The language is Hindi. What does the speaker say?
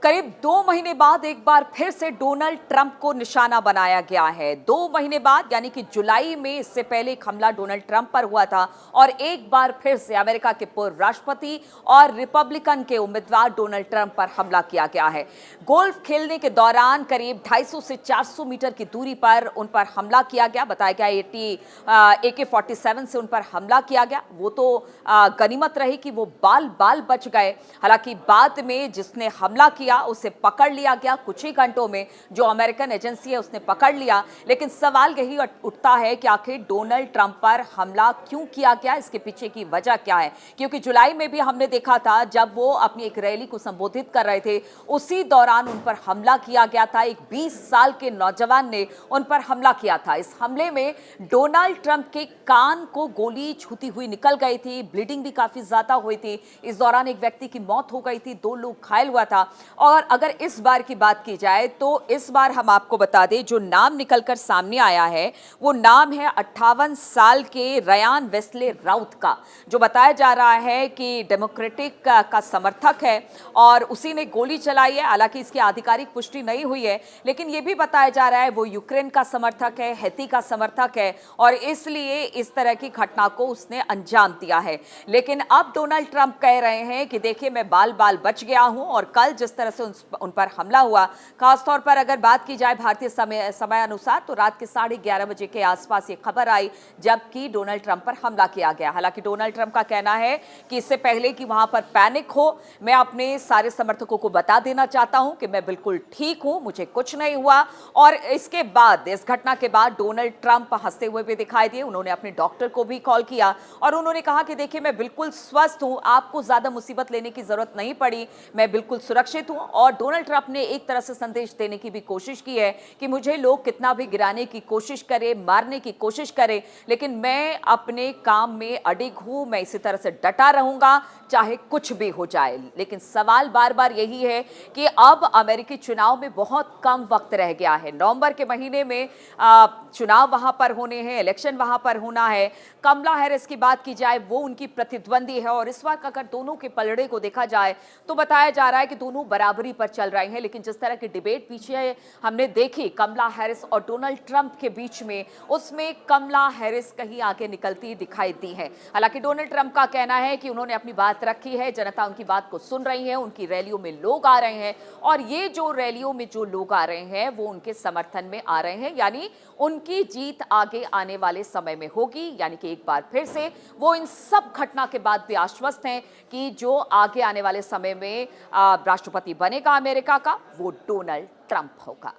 करीब 2 महीने बाद एक बार फिर से डोनाल्ड ट्रंप को निशाना बनाया गया है। 2 महीने बाद यानी कि जुलाई में इससे पहले एक हमला डोनाल्ड ट्रंप पर हुआ था और एक बार फिर से अमेरिका के पूर्व राष्ट्रपति और रिपब्लिकन के उम्मीदवार डोनाल्ड ट्रंप पर हमला किया गया है। गोल्फ खेलने के दौरान करीब 250 से 400 मीटर की दूरी पर उन पर हमला किया गया। बताया गया AK-47 से उन पर हमला किया गया। वो तो गनीमत रही कि वो बाल बाल बच गए। हालांकि बाद में जिसने हमला किया उसे पकड़ लिया गया कुछ ही घंटों में। जो अमेरिकन एजेंसी है उसने पकड़ लिया। लेकिन सवाल यही उठता है कि आखिर डोनाल्ड ट्रंप पर हमला क्यों किया गया, इसके पीछे की वजह क्या है। क्योंकि जुलाई में भी हमने देखा था जब वो अपनी एक रैली को संबोधित कर रहे थे, उसी दौरान उन पर हमला किया गया था। एक 20 साल के नौजवान ने उन पर हमला किया था। इस हमले में डोनाल्ड ट्रंप के कान को गोली छूती हुई निकल गई थी। ब्लीडिंग भी काफी ज्यादा हुई थी। इस दौरान एक व्यक्ति की मौत हो गई थी, 2 लोग घायल हुआ था। और अगर इस बार की बात की जाए तो इस बार हम आपको बता दें जो नाम निकलकर सामने आया है वो नाम है 58 साल के रयान वेस्ले राउत का, जो बताया जा रहा है कि डेमोक्रेटिक का समर्थक है और उसी ने गोली चलाई है। हालांकि इसकी आधिकारिक पुष्टि नहीं हुई है, लेकिन यह भी बताया जा रहा है वो यूक्रेन का समर्थक है, हैती का समर्थक है और इसलिए इस तरह की घटना को उसने अंजाम दिया है। लेकिन अब डोनाल्ड ट्रंप कह रहे हैं कि देखिए मैं बाल बाल बच गया हूं और कल जिस तरह से उन पर हमला हुआ, खासतौर पर अगर बात की जाए भारतीय समय अनुसार तो रात के 11:30 बजे के आसपास ये खबर आई जबकि डोनाल्ड ट्रंप पर हमला किया गया। हालांकि डोनाल्ड ट्रंप का कहना है कि इससे पहले कि वहां पर पैनिक हो, मैं अपने सारे समर्थकों को बता देना चाहता हूं कि मैं बिल्कुल ठीक हूं, मुझे कुछ नहीं हुआ। और इसके बाद, इस घटना के बाद डोनाल्ड ट्रंप हंसते हुए भी दिखाई दिए। उन्होंने अपने डॉक्टर को भी कॉल किया और उन्होंने कहा कि देखिए मैं बिल्कुल स्वस्थ हूं, आपको ज्यादा मुसीबत लेने की जरूरत नहीं पड़ी, मैं बिल्कुल सुरक्षित हूं। और डोनाल्ड ट्रंप ने एक तरह से संदेश देने की भी कोशिश की है कि मुझे लोग कितना भी गिराने की कोशिश करें, मारने की कोशिश करें, लेकिन मैं अपने काम में अडिग हूं, मैं इसी तरह से डटा रहूंगा चाहे कुछ भी हो जाए। लेकिन सवाल बार बार यही है कि अब अमेरिकी चुनाव में बहुत कम वक्त रह गया है। नवंबर के महीने में चुनाव वहां पर होने हैं, इलेक्शन वहां पर होना है। कमला हैरिस की बात की जाए वो उनकी प्रतिद्वंदी है और इस वक्त अगर दोनों के पलड़े को देखा जाए तो बताया जा रहा है कि दोनों बराबरी पर चल रहे हैं। लेकिन जिस तरह की डिबेट पीछे हमने देखी कमला हैरिस और डोनाल्ड ट्रंप के बीच में, उसमें कमला हैरिस कहीं आगे निकलती दिखाई दी है। हालांकि डोनाल्ड ट्रंप का कहना है कि उन्होंने अपनी बात रखी है, जनता उनकी बात को सुन रही है, उनकी रैलियों में लोग आ रहे हैं और ये जो रैलियों में जो लोग आ रहे हैं वो उनके समर्थन में आ रहे हैं, यानी उनकी जीत आगे आने वाले समय में होगी। यानी कि एक बार फिर से वो इन सब घटना के बाद भी आश्वस्त हैं कि जो आगे आने वाले समय में राष्ट्रपति बनेगा अमेरिका का वो डोनाल्ड ट्रंप होगा।